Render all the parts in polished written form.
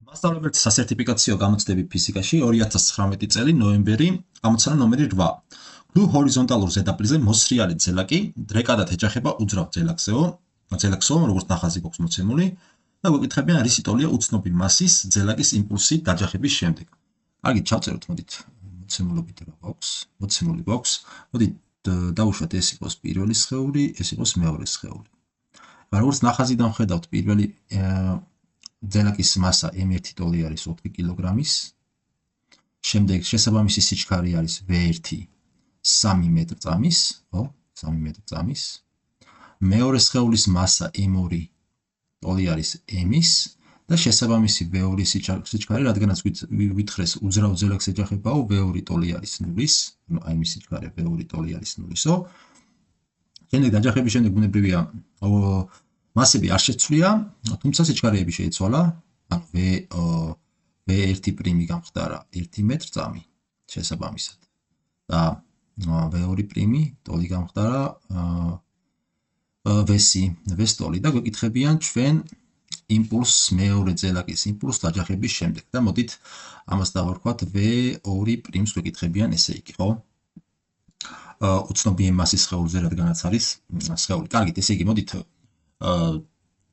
მასწავლებელთა სასერტიფიკაციო გამოცდები ფიზიკაში 2019 წელი ნოემბერი, გამოცანა ნომერი 8. გლუ ჰორიზონტალურ ზედაპირზე მოსრიალი ძელაკი დრეკადად ეჯახება უძრავ ძელაკსო, როგორც ნახაზი გვაქვს მოცემული და გვეკითხებიან რისი ტოლია უცნობი მასის ძელაკის იმპულსი დაჯახების შემდეგ. კარგით, ჩავწეროთ, მოდით მოცემულობით რა გვაქვს, მოცემული გვაქვს. მოდით დავუშვათ ეს იყოს პირველი სხეული, ეს იყოს მეორე სხეული. როგორც ნახაზიდან ხედავთ, პირველი ძელაკის მასა M1 ტოლი არის 4 კილოგრამის. შემდეგ შესაბამისი სიჩქარე არის V1 3 მეტრწამის, 3 მეტრწამის. მეორე სხეულის მასა M2 ტოლი არის M-ის და შესაბამისი V2 სიჩქარე, რადგანაც ვითხრეს უძრავ ძელაკს ეჯახებაო, V2 ტოლი არის 0-ის, ანუ აი მის სიჩქარე V2 ტოლი არის 0-ისო. შემდეგ დაჯახების შემდეგ ბუნებრივია მასები არ შეცვლია, თუმცა სიჩქარეები შეიცვალა, ანუ V1 პრიმი გამხდარა 1 მეტრწამი შესაბამისად და V2 პრიმი ტოლი გამხდარა V ტოლი და გვეკითხებიან ჩვენ იმპულსს, მეორე ძელაკის იმპულსს დაჯახების შემდეგ და მოდით ამას დავარქვათ V2 პრიმს გვეკითხებიან ესე იგი, ხო? უცნობი მასის სხეულზე, რადგანაც არის სხეული. კარგით, ესე იგი, მოდით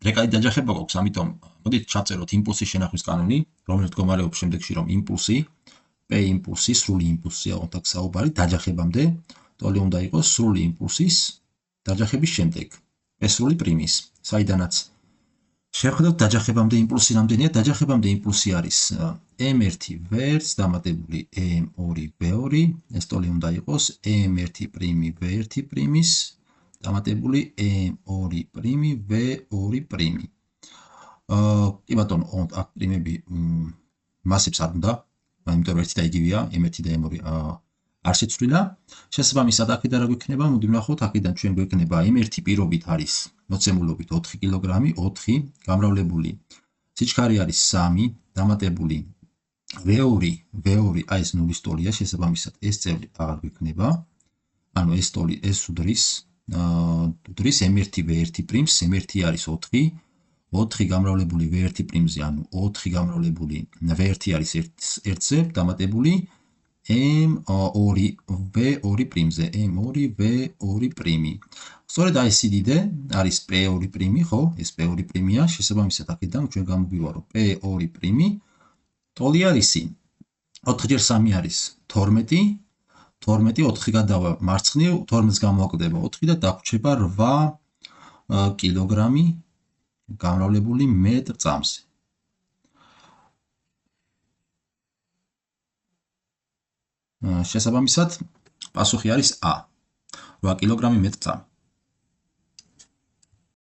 დრეკადი დაჯახება გვაქვს, ამიტომ მოდით ჩავწეროთ იმპულსის შენახვის კანონი, რომელიც მდგომარეობს შემდეგში, რომ იმპულსი, P იმპულსი, სრული იმპულსია, ოთახ საუბარი დაჯახებამდე, ტოლი უნდა იყოს სრული იმპულსის დაჯახების შემდეგ, P სრული პრიმის, საიდანაც შევხედოთ დაჯახებამდე იმპულსი რამდენია, დაჯახებამდე იმპულსი არის M1 V1 დამატებული M2 V2, ეს ტოლი უნდა იყოს M1 პრიმი V1 პრიმის დამატებული M2 პრიმი V2 პრიმი. კი ბატონო, აქ პრიმები მასებს არ უნდა, იმიტომ რომ ერთი და იგივეა, M1 და M2 არ შეცვლილა. შესაბამისად, აქედან რა გვექნება? მოდი ვნახოთ, აქედან ჩვენ გვექნება M1 პირობით არის მოცემულობით 4 კილოგრამი, 4 გამრავლებული სიჩქარე არის 3 დამატებული V2 აი ეს 0-ის ტოლია, შესაბამისად ეს წევრი აღარ გვექნება. ანუ ეს ტოლი ეს უდრის M1 V1 პრიმს, M1 არის 4, 4 გამრავლებული V1 პრიმზე, ანუ 4 გამრავლებული V1 არის 1-ზე დამატებული M2 V2 პრიმზე, M2 V2 პრიმი. სწორედ აი ეს სიდიდე არის P2 პრიმი, ხო? ეს P2 პრიმია, შესაბამისად აქედან ჩვენ გამოგვივა, რომ P2 პრიმი ტოლი არის 4 ჯერ 3 არის 12, 4 გადავა მარცხნივ, 12-ს გამოაკლდება 4 და დაგვრჩება 8 კილოგრამი გამრავლებული მეტრწამზე. შესაბამისად, პასუხი არის A, 8 კილოგრამი მეტრწამი.